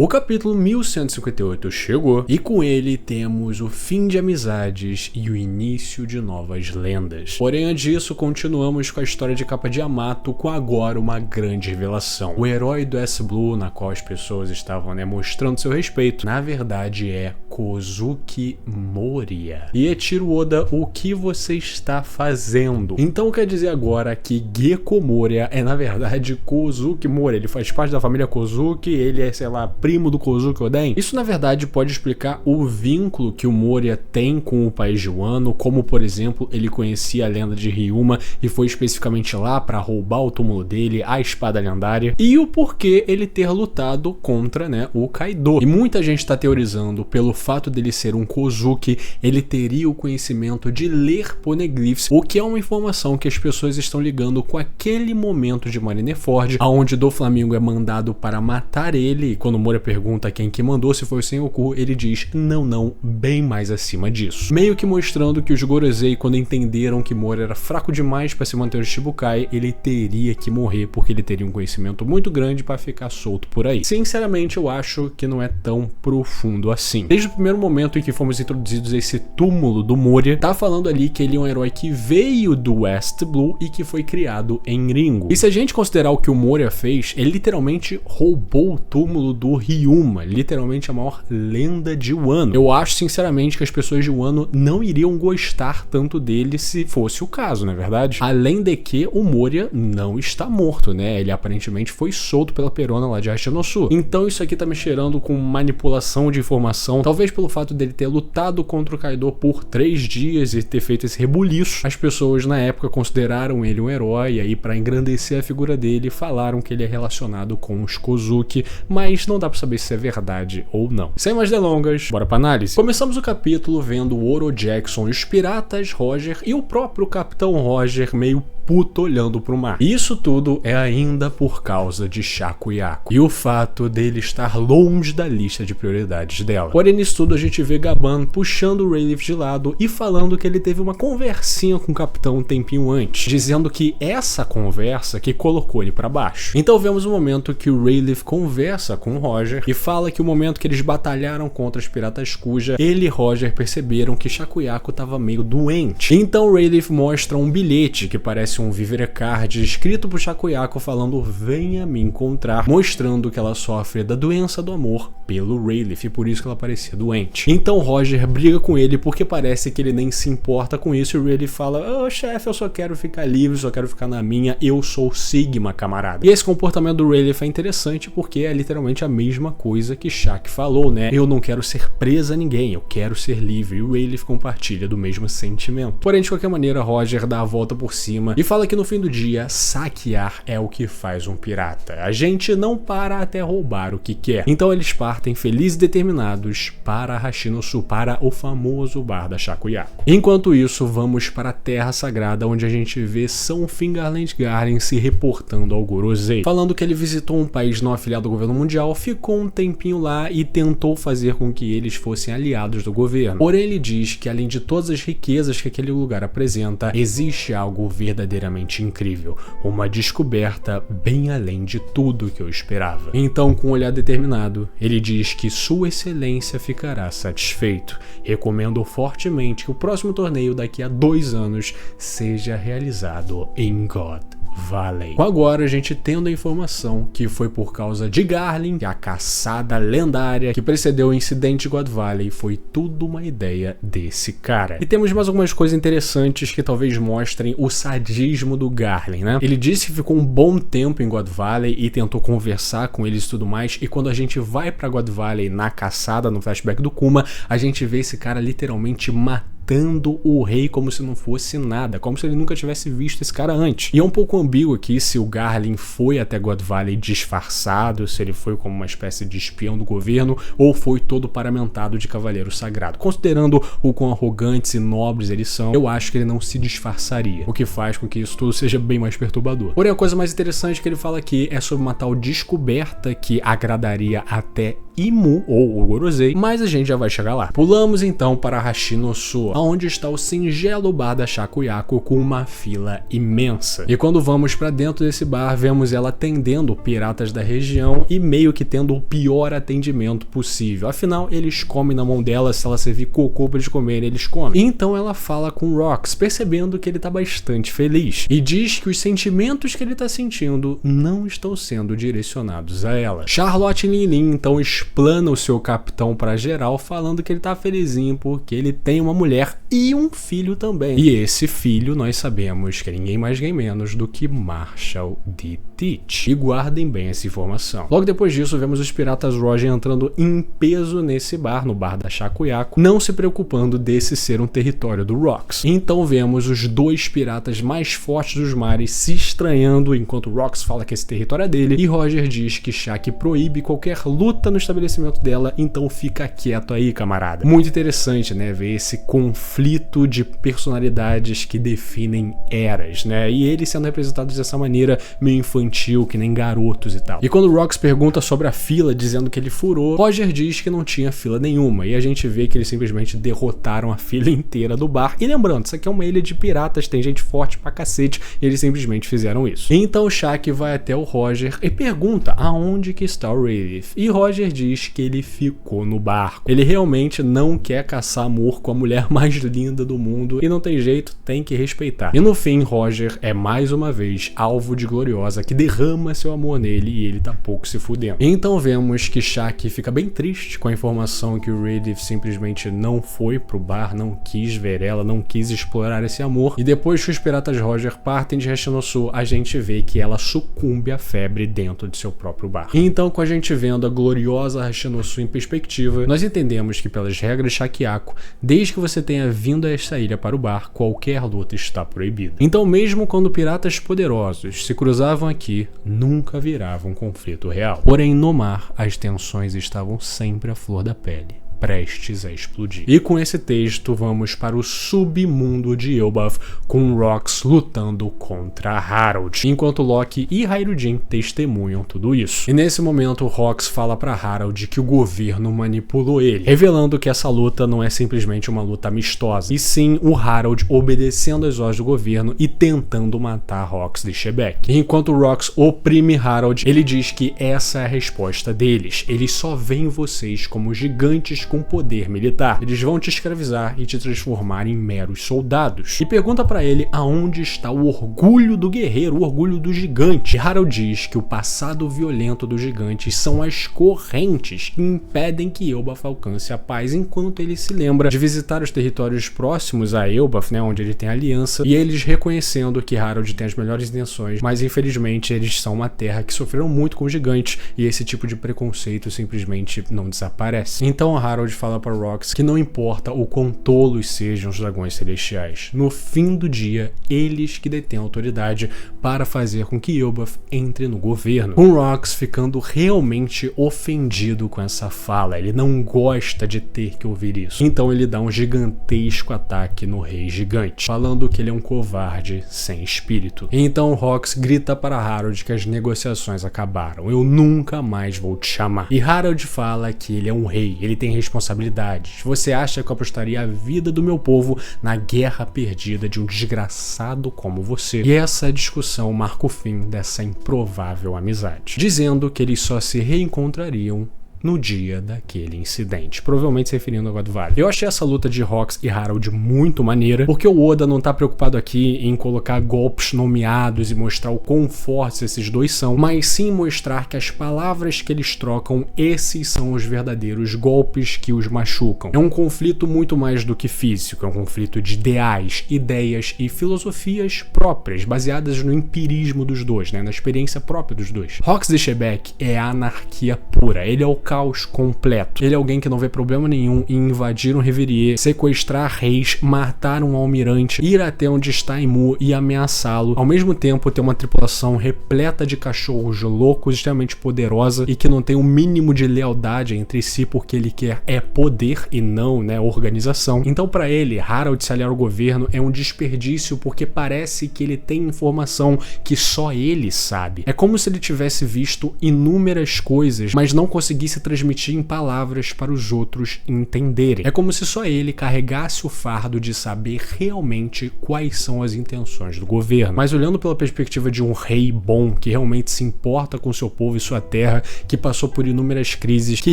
O capítulo 1158 chegou, e com ele temos o fim de amizades e o início de novas lendas. Porém, antes disso, continuamos com a história de Capa de Yamato, com agora uma grande revelação. O herói do S-Blue, na qual as pessoas estavam mostrando seu respeito, na verdade é Kozuki Moria. E Eiichiro Oda, o que você está fazendo? Então quer dizer agora que Gekko Moria é na verdade Kozuki Moria, ele faz parte da família Kozuki, ele é, sei lá, primo do Kozuki Oden? Isso na verdade pode explicar o vínculo que o Moria tem com o país de Wano, como por exemplo ele conhecia a lenda de Ryuma e foi especificamente lá para roubar o túmulo dele, a espada lendária, e o porquê ele ter lutado contra o Kaido. E muita gente está teorizando pelo fato dele ser um Kozuki, ele teria o conhecimento de ler poneglyphs, o que é uma informação que as pessoas estão ligando com aquele momento de Marineford, onde Doflamingo é mandado para matar ele, e quando Moria pergunta quem que mandou, se foi o Sengoku, ele diz não, bem mais acima disso. Meio que mostrando que os Gorosei, quando entenderam que Moria era fraco demais para se manter no Shichibukai, ele teria que morrer porque ele teria um conhecimento muito grande para ficar solto por aí. Sinceramente, eu acho que não é tão profundo assim. Desde o primeiro momento em que fomos introduzidos a esse túmulo do Moria, tá falando ali que ele é um herói que veio do West Blue e que foi criado em Ringo. E se a gente considerar o que o Moria fez, ele literalmente roubou o túmulo do Ryuma, literalmente a maior lenda de Wano. Eu acho sinceramente que as pessoas de Wano não iriam gostar tanto dele se fosse o caso, não é verdade? Além de que o Moria não está morto, ele aparentemente foi solto pela Perona lá de Hashinosu. Então isso aqui tá me cheirando com manipulação de informação, talvez pelo fato dele ter lutado contra o Kaido por 3 dias e ter feito esse rebuliço. As pessoas na época consideraram ele um herói, e aí para engrandecer a figura dele, falaram que ele é relacionado com os Kozuki, mas não dá pra saber se é verdade ou não. Sem mais delongas, bora pra análise. Começamos o capítulo vendo o Oro Jackson e os piratas Roger e o próprio Capitão Roger meio puto olhando pro mar. Isso tudo é ainda por causa de Shakuyaku e o fato dele estar longe da lista de prioridades dela. Porém, nisso tudo a gente vê Gaban puxando o Rayleigh de lado e falando que ele teve uma conversinha com o capitão um tempinho antes, dizendo que essa conversa que colocou ele pra baixo. Então vemos o momento que o Rayleigh conversa com o Roger e fala que o momento que eles batalharam contra os piratas Kuja, ele e Roger perceberam que Shakuyaku tava meio doente. Então o Rayleigh mostra um bilhete que parece um Vivere Card escrito por Shakuyaku falando venha me encontrar, mostrando que ela sofre da doença do amor pelo Rayleigh e por isso que ela parecia doente. Então Roger briga com ele porque parece que ele nem se importa com isso e o Rayleigh fala chefe, eu só quero ficar livre, só quero ficar na minha, eu sou Sigma, camarada. E esse comportamento do Rayleigh é interessante porque é literalmente a mesma coisa que Shaq falou, eu não quero ser presa a ninguém, eu quero ser livre, e o Rayleigh compartilha do mesmo sentimento. Porém, de qualquer maneira, Roger dá a volta por cima e fala que no fim do dia, saquear é o que faz um pirata. A gente não para até roubar o que quer. Então eles partem felizes e determinados para Hashinosu, para o famoso bar da Shakuyaku. Enquanto isso, vamos para a Terra Sagrada, onde a gente vê São Fingerland Garden se reportando ao Gorosei, falando que ele visitou um país não afiliado ao governo mundial, ficou um tempinho lá e tentou fazer com que eles fossem aliados do governo. Porém, ele diz que além de todas as riquezas que aquele lugar apresenta, existe algo verdadeiramente incrível, uma descoberta bem além de tudo que eu esperava. Então, com um olhar determinado, ele diz que Sua Excelência ficará satisfeito. Recomendo fortemente que o próximo torneio daqui a 2 anos seja realizado em God Valley. Agora a gente tendo a informação que foi por causa de Garlin, que a caçada lendária que precedeu o incidente de God Valley foi tudo uma ideia desse cara. E temos mais algumas coisas interessantes que talvez mostrem o sadismo do Garlin, Ele disse que ficou um bom tempo em God Valley e tentou conversar com eles e tudo mais, e quando a gente vai pra God Valley na caçada, no flashback do Kuma, a gente vê esse cara literalmente matando o rei como se não fosse nada, como se ele nunca tivesse visto esse cara antes. E é um pouco ambíguo aqui se o Garlin foi até God Valley disfarçado, se ele foi como uma espécie de espião do governo, ou foi todo paramentado de cavaleiro sagrado. Considerando o quão arrogantes e nobres eles são, eu acho que ele não se disfarçaria, o que faz com que isso tudo seja bem mais perturbador. Porém, a coisa mais interessante que ele fala aqui é sobre uma tal descoberta que agradaria até e Mu, ou o Gorosei, mas a gente já vai chegar lá. Pulamos então para Hashinosu, onde está o singelo bar da Shakuyaku com uma fila imensa. E quando vamos para dentro desse bar, vemos ela atendendo piratas da região e meio que tendo o pior atendimento possível. Afinal, eles comem na mão dela, se ela servir cocô para eles comerem, eles comem. Então ela fala com Rox, percebendo que ele tá bastante feliz, e diz que os sentimentos que ele tá sentindo não estão sendo direcionados a ela. Charlotte Linlin então explana o seu capitão para geral, falando que ele tá felizinho porque ele tem uma mulher e um filho também. E esse filho nós sabemos que é ninguém mais ninguém menos do que Marshall D. Teach. E guardem bem essa informação. Logo depois disso, vemos os piratas Roger entrando em peso nesse bar, no bar da Shakuyaku, não se preocupando desse ser um território do Rox. Então vemos os dois piratas mais fortes dos mares se estranhando enquanto Rox fala que esse território é dele e Roger diz que Shaq proíbe qualquer luta no estabelecimento dela, então fica quieto aí, camarada. Muito interessante, né, ver esse conflito de personalidades que definem eras, né, e eles sendo representados dessa maneira meio infantil, que nem garotos e tal. E quando Rox pergunta sobre a fila, dizendo que ele furou, Roger diz que não tinha fila nenhuma, e a gente vê que eles simplesmente derrotaram a fila inteira do bar. E lembrando, isso aqui é uma ilha de piratas, tem gente forte pra cacete, e eles simplesmente fizeram isso. Então o Shaq vai até o Roger e pergunta aonde que está o Radith, e Roger diz que ele ficou no barco. Ele realmente não quer caçar amor com a mulher mais linda do mundo, e não tem jeito, tem que respeitar. E no fim, Roger é mais uma vez alvo de Gloriosa, que derrama seu amor nele e ele tá pouco se fudendo. Então vemos que Shaq fica bem triste com a informação que o Radith simplesmente não foi pro bar, não quis ver ela, não quis explorar esse amor, e depois que os piratas Roger partem de Hashinosu, a gente vê que ela sucumbe à febre dentro de seu próprio bar. E então, com a gente vendo a gloriosa Hashinosu em perspectiva, nós entendemos que pelas regras Shakuyaku, desde que você tenha vindo a esta ilha para o bar, qualquer luta está proibida. Então mesmo quando piratas poderosos se cruzavam aqui, nunca virava um conflito real. Porém, no mar, as tensões estavam sempre à flor da pele, prestes a explodir. E com esse texto, vamos para o submundo de Elbaf, com Rox lutando contra Harold, enquanto Loki e Hyrudin testemunham tudo isso. E nesse momento, Rox fala para Harold que o governo manipulou ele, revelando que essa luta não é simplesmente uma luta amistosa, e sim o Harold obedecendo às ordens do governo e tentando matar Rox de Shebeck. E enquanto Rox oprime Harold, ele diz que essa é a resposta deles. Eles só veem vocês como gigantes com poder militar. Eles vão te escravizar e te transformar em meros soldados. E pergunta pra ele aonde está o orgulho do guerreiro, o orgulho do gigante. E Harold diz que o passado violento dos gigantes são as correntes que impedem que Elbaf alcance a paz, enquanto ele se lembra de visitar os territórios próximos a Elbaf, né, onde ele tem aliança, e eles reconhecendo que Harold tem as melhores intenções, mas infelizmente eles são uma terra que sofreram muito com os gigantes, e esse tipo de preconceito simplesmente não desaparece. Então Harold fala para Rox que não importa o quão tolos sejam os dragões celestiais, no fim do dia, eles que detêm a autoridade para fazer com que Elbaf entre no governo. Com Rox ficando realmente ofendido com essa fala, ele não gosta de ter que ouvir isso. Então ele dá um gigantesco ataque no rei gigante, falando que ele é um covarde sem espírito. E então Rox grita para Harold que as negociações acabaram, eu nunca mais vou te chamar. E Harold fala que ele é um rei, ele tem responsabilidades. Você acha que eu apostaria a vida do meu povo na guerra perdida de um desgraçado como você? E essa discussão marca o fim dessa improvável amizade, dizendo que eles só se reencontrariam no dia daquele incidente, provavelmente se referindo ao God Valley. Eu achei essa luta de Rox e Harold muito maneira, porque o Oda não tá preocupado aqui em colocar golpes nomeados e mostrar o quão fortes esses dois são, mas sim mostrar que as palavras que eles trocam, esses são os verdadeiros golpes que os machucam. É um conflito muito mais do que físico, é um conflito de ideais, ideias e filosofias próprias, baseadas no empirismo dos dois, né, na experiência própria dos dois. Rox de Shebeck é a anarquia pura, ele é o caos completo. Ele é alguém que não vê problema nenhum em invadir um reverie, sequestrar reis, matar um almirante, ir até onde está Imu e ameaçá-lo, ao mesmo tempo ter uma tripulação repleta de cachorros loucos, extremamente poderosa e que não tem um mínimo de lealdade entre si, porque ele quer é poder e não, né, organização. Então para ele, Harold se aliar ao governo é um desperdício, porque parece que ele tem informação que só ele sabe. É como se ele tivesse visto inúmeras coisas, mas não conseguisse se transmitir em palavras para os outros entenderem. É como se só ele carregasse o fardo de saber realmente quais são as intenções do governo. Mas olhando pela perspectiva de um rei bom, que realmente se importa com seu povo e sua terra, que passou por inúmeras crises, que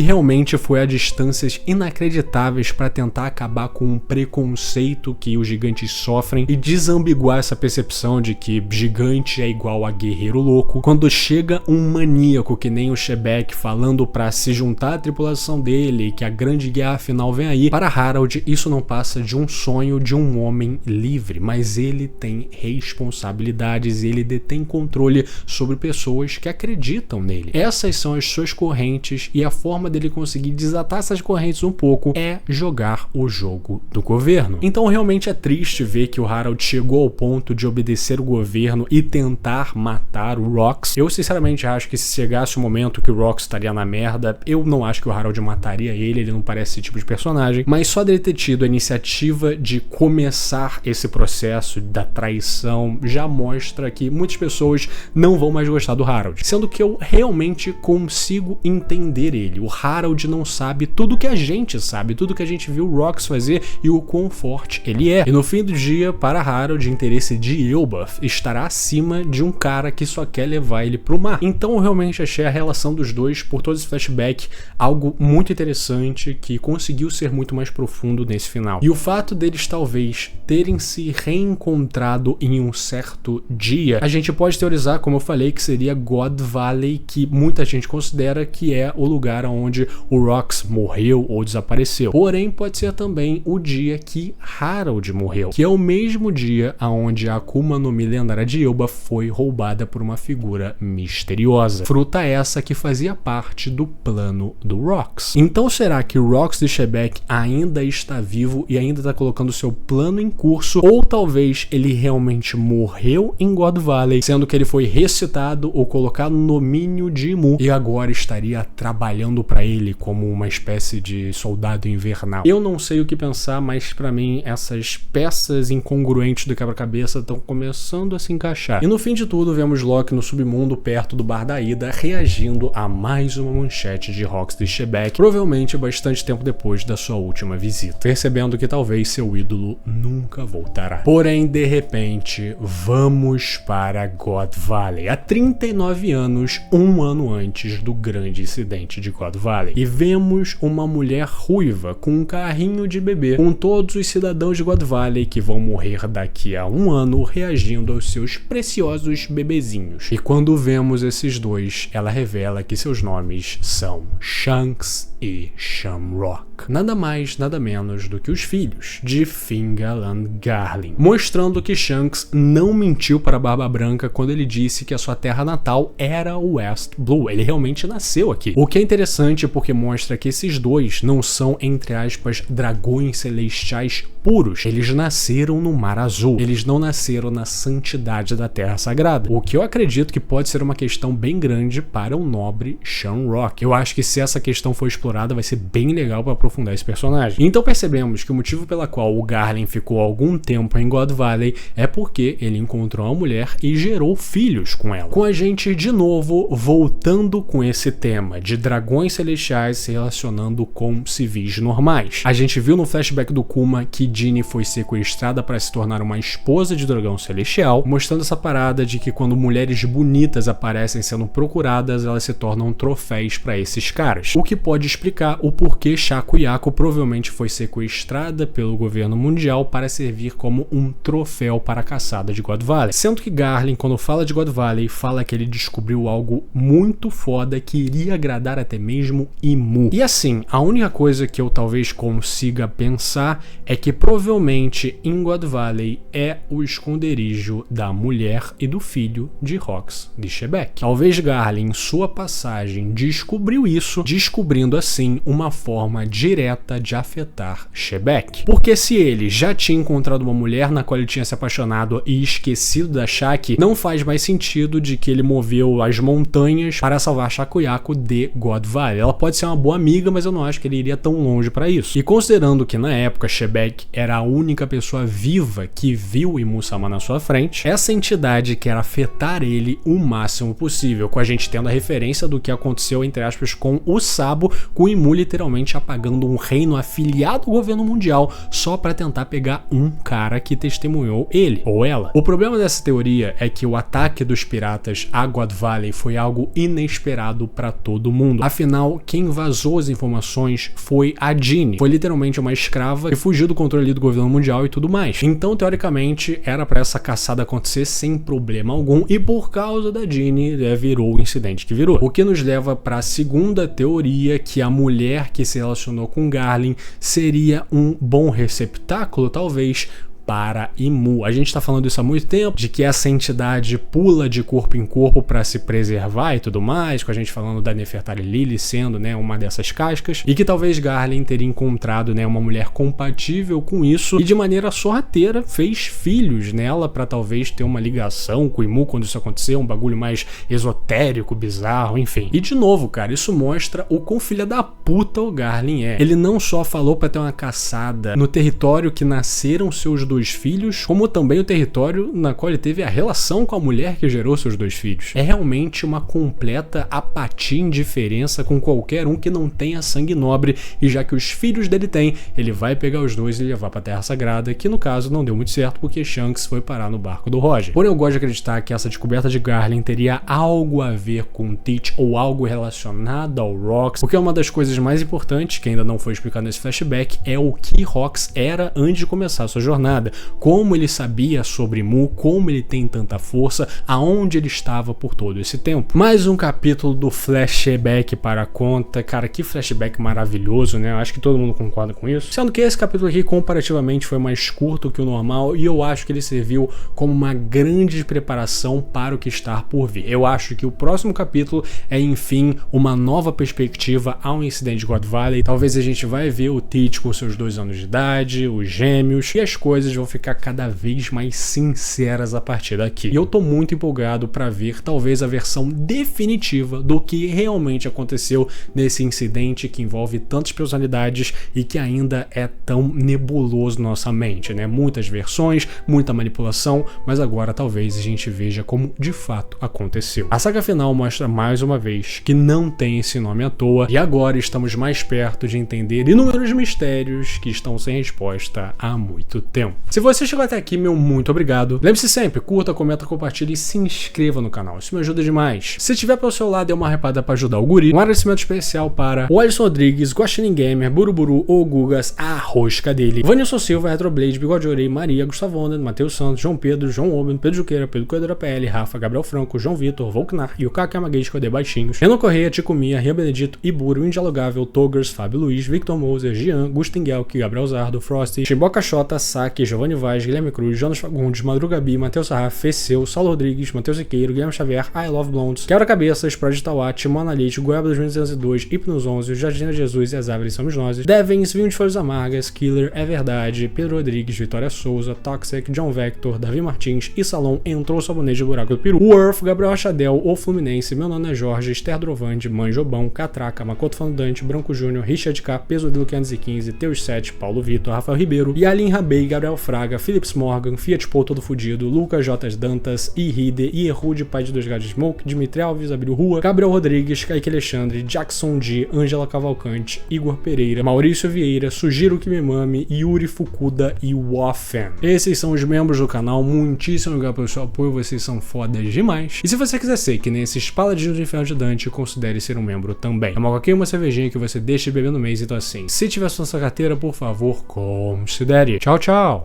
realmente foi a distâncias inacreditáveis para tentar acabar com um preconceito que os gigantes sofrem e desambiguar essa percepção de que gigante é igual a guerreiro louco. Quando chega um maníaco que nem o Shebeck falando para se juntar à tripulação dele, que a grande guerra final vem aí, para Harold isso não passa de um sonho de um homem livre, mas ele tem responsabilidades e ele detém controle sobre pessoas que acreditam nele. Essas são as suas correntes e a forma dele conseguir desatar essas correntes um pouco é jogar o jogo do governo. Então realmente é triste ver que o Harold chegou ao ponto de obedecer o governo e tentar matar o Rox. Eu sinceramente acho que se chegasse o momento que o Rox estaria na merda, eu não acho que o Harold mataria ele não parece esse tipo de personagem, mas só dele ter tido a iniciativa de começar esse processo da traição já mostra que muitas pessoas não vão mais gostar do Harold, sendo que eu realmente consigo entender ele. O Harold não sabe tudo que a gente sabe, tudo que a gente viu o Rox fazer e o quão forte ele é. E no fim do dia, para Harold, o interesse de Elbaf estará acima de um cara que só quer levar ele pro mar. Então eu realmente achei a relação dos dois, por todo esse flashback, algo muito interessante que conseguiu ser muito mais profundo nesse final. E o fato deles talvez terem se reencontrado em um certo dia, a gente pode teorizar, como eu falei, que seria God Valley, que muita gente considera que é o lugar onde o Rox morreu ou desapareceu. Porém, pode ser também o dia que Harold morreu, que é o mesmo dia onde a Akuma no Mi lendária de Elbaf foi roubada por uma figura misteriosa. Fruta essa que fazia parte do plano do Rox. Então será que o Rox de Shebeck ainda está vivo e ainda está colocando seu plano em curso? Ou talvez ele realmente morreu em God Valley, sendo que ele foi ressuscitado ou colocado no domínio de Imu e agora estaria trabalhando para ele como uma espécie de soldado invernal? Eu não sei o que pensar, mas para mim essas peças incongruentes do quebra-cabeça estão começando a se encaixar. E no fim de tudo, vemos Loki no submundo perto do Bar da Ida reagindo a mais uma manchete de Rox de Shebeck, provavelmente bastante tempo depois da sua última visita, percebendo que talvez seu ídolo nunca voltará. Porém, de repente, vamos para God Valley, há 39 anos, um ano antes do grande incidente de God Valley, e vemos uma mulher ruiva com um carrinho de bebê, com todos os cidadãos de God Valley que vão morrer daqui a um ano reagindo aos seus preciosos bebezinhos. E quando vemos esses dois, ela revela que seus nomes são Shanks e Shamrock. Nada mais, nada menos do que os filhos de Fingal Garling, mostrando que Shanks não mentiu para a Barba Branca quando ele disse que a sua terra natal era o West Blue. Ele realmente nasceu aqui. O que é interessante porque mostra que esses dois não são, entre aspas, dragões celestiais puros. Eles nasceram no Mar Azul. Eles não nasceram na santidade da Terra Sagrada. O que eu acredito que pode ser uma questão bem grande para o nobre Shamrock. Eu acho que se essa questão for explorada, vai ser bem legal para aprofundar esse personagem. Então percebemos que o motivo pela qual o Garling ficou algum tempo em God Valley é porque ele encontrou uma mulher e gerou filhos com ela. Com a gente de novo voltando com esse tema de dragões celestiais se relacionando com civis normais. A gente viu no flashback do Kuma que Dini foi sequestrada para se tornar uma esposa de dragão celestial, mostrando essa parada de que quando mulheres bonitas aparecem sendo procuradas, elas se tornam troféus para esses caras. O que pode explicar o porquê Shaco Yako provavelmente foi sequestrada pelo governo mundial para servir como um troféu para a caçada de God Valley. Sendo que Garling, quando fala de God Valley, fala que ele descobriu algo muito foda que iria agradar até mesmo Imu. E assim, a única coisa que eu talvez consiga pensar é que provavelmente em God Valley é o esconderijo da mulher e do filho de Rox de Shebeck. Talvez Garling, em sua passagem, descobriu isso, descobrindo assim uma forma direta direta de afetar Shebek. Porque se ele já tinha encontrado uma mulher na qual ele tinha se apaixonado e esquecido da Shaki, não faz mais sentido de que ele moveu as montanhas para salvar Shakuyaku de God Valley. Ela pode ser uma boa amiga, mas eu não acho que ele iria tão longe para isso. E considerando que na época Shebek era a única pessoa viva que viu Imu-sama na sua frente, essa entidade quer afetar ele o máximo possível, com a gente tendo a referência do que aconteceu, entre aspas, com o Sabo, com o Imu literalmente apagando um reino afiliado ao governo mundial só para tentar pegar um cara que testemunhou ele, ou ela. O problema dessa teoria é que o ataque dos piratas a God Valley foi algo inesperado para todo mundo. Afinal, quem vazou as informações foi a Jeanne. Foi literalmente uma escrava que fugiu do controle do governo mundial e tudo mais. Então, teoricamente, era para essa caçada acontecer sem problema algum e por causa da Jeanne virou o incidente que virou. O que nos leva para a segunda teoria, que a mulher que se relacionou com Garlin seria um bom receptáculo, talvez, para Imu. A gente tá falando isso há muito tempo, de que essa entidade pula de corpo em corpo para se preservar e tudo mais, com a gente falando da Nefertari Lily sendo, né, uma dessas cascas, e que talvez Garlin teria encontrado, né, uma mulher compatível com isso e de maneira sorrateira fez filhos nela para talvez ter uma ligação com Imu quando isso aconteceu, um bagulho mais esotérico, bizarro, enfim. E de novo, cara, isso mostra o quão filha da puta o Garlin é. Ele não só falou para ter uma caçada no território que nasceram seus dois filhos, como também o território na qual ele teve a relação com a mulher que gerou seus dois filhos. É realmente uma completa apatia e indiferença com qualquer um que não tenha sangue nobre, e já que os filhos dele têm, ele vai pegar os dois e levar pra Terra Sagrada, que no caso não deu muito certo porque Shanks foi parar no barco do Roger. Porém, eu gosto de acreditar que essa descoberta de Garlin teria algo a ver com Teach ou algo relacionado ao Rox, porque uma das coisas mais importantes que ainda não foi explicado nesse flashback é o que Rox era antes de começar sua jornada. Como ele sabia sobre Mu, como ele tem tanta força, aonde ele estava por todo esse tempo. Mais um capítulo do flashback para a conta. Cara, que flashback maravilhoso, né? Eu acho que todo mundo concorda com isso. Sendo que esse capítulo aqui comparativamente foi mais curto que o normal e eu acho que ele serviu como uma grande preparação para o que está por vir. Eu acho que o próximo capítulo é, enfim, uma nova perspectiva ao incidente de God Valley. Talvez a gente vai ver o Teach com seus 2 anos de idade, os gêmeos, e as coisas vão ficar cada vez mais sinceras a partir daqui. E eu tô muito empolgado para ver talvez a versão definitiva do que realmente aconteceu nesse incidente que envolve tantas personalidades e que ainda é tão nebuloso na nossa mente, né? Muitas versões, muita manipulação, mas agora talvez a gente veja como de fato aconteceu. A saga final mostra mais uma vez que não tem esse nome à toa e agora estamos mais perto de entender inúmeros mistérios que estão sem resposta há muito tempo. Se você chegou até aqui, meu muito obrigado. Lembre-se sempre, curta, comenta, compartilhe e se inscreva no canal. Isso me ajuda demais. Se tiver pelo seu lado, dê uma repada para ajudar o guri. Um agradecimento especial para o Alisson Rodrigues, Guaxinim Gamer, Buruburu, O Gugas, a Rosca dele, Vanilson Silva, Retroblade, Bigode Orei, Maria, Gustavo Onda, Matheus Santos, João Pedro, João Oben, Pedro Juqueira, Pedro Corredor PL, Rafa, Gabriel Franco, João Vitor, Volknar, Yukaka Yamaguchi, Codê Baixinhos, Renan Correia, Tico Mia, Ria Benedito, Iburo, Indialogável, Togers, Fábio Luiz, Victor Moser, Gian, Gustin Guelk, Gabriel Zardo, Frosty, Chimboca Xota, Saque, Giovanni Vaz, Guilherme Cruz, Jonas Fagundes, Madruga Bi, Matheus Sarraf, Feceu, Saulo Rodrigues, Matheus Siqueiro, Guilherme Xavier, I Love Blondes, Quebra-Cabeças, Project Tawat, Monalite, Goiaba 2202, Hipnos 11, Jardim Jesus e as Árvores Somos Nós, Devens, Vinho de Folhas Amargas, Killer, É Verdade, Pedro Rodrigues, Vitória Souza, Toxic, John Vector, Davi Martins e Salom Entrou o Sabonete de Buraco do Peru, Worth, Gabriel Rachadel, O Fluminense, Meu Nome é Jorge, Esther Drovande, Manjobão, Catraca, Makoto Fandante, Branco Júnior, Richard K, Pesodilo 515, Teus 7, Paulo Vitor, Rafael Ribeiro, Yalin Rabei, Gabriel Fraga, Philips Morgan, Fiat Paul Todo Fudido, Lucas J. Dantas, Iride, Ierrude, Pai de Dois Gatos Smoke, Dimitri Alves, Abílio Rua, Gabriel Rodrigues, Kaique Alexandre, Jackson D, Ângela Cavalcante, Igor Pereira, Maurício Vieira, Sugiro Kimemami, Yuri Fukuda e Woffen. Esses são os membros do canal, muitíssimo obrigado pelo seu apoio, vocês são fodas demais. E se você quiser ser que nem esses paladinos do Inferno de Dante, considere ser um membro também. É uma coquinha, uma cervejinha que você deixa de beber no mês, então assim, se tiver sua carteira, por favor, considere. Tchau, tchau!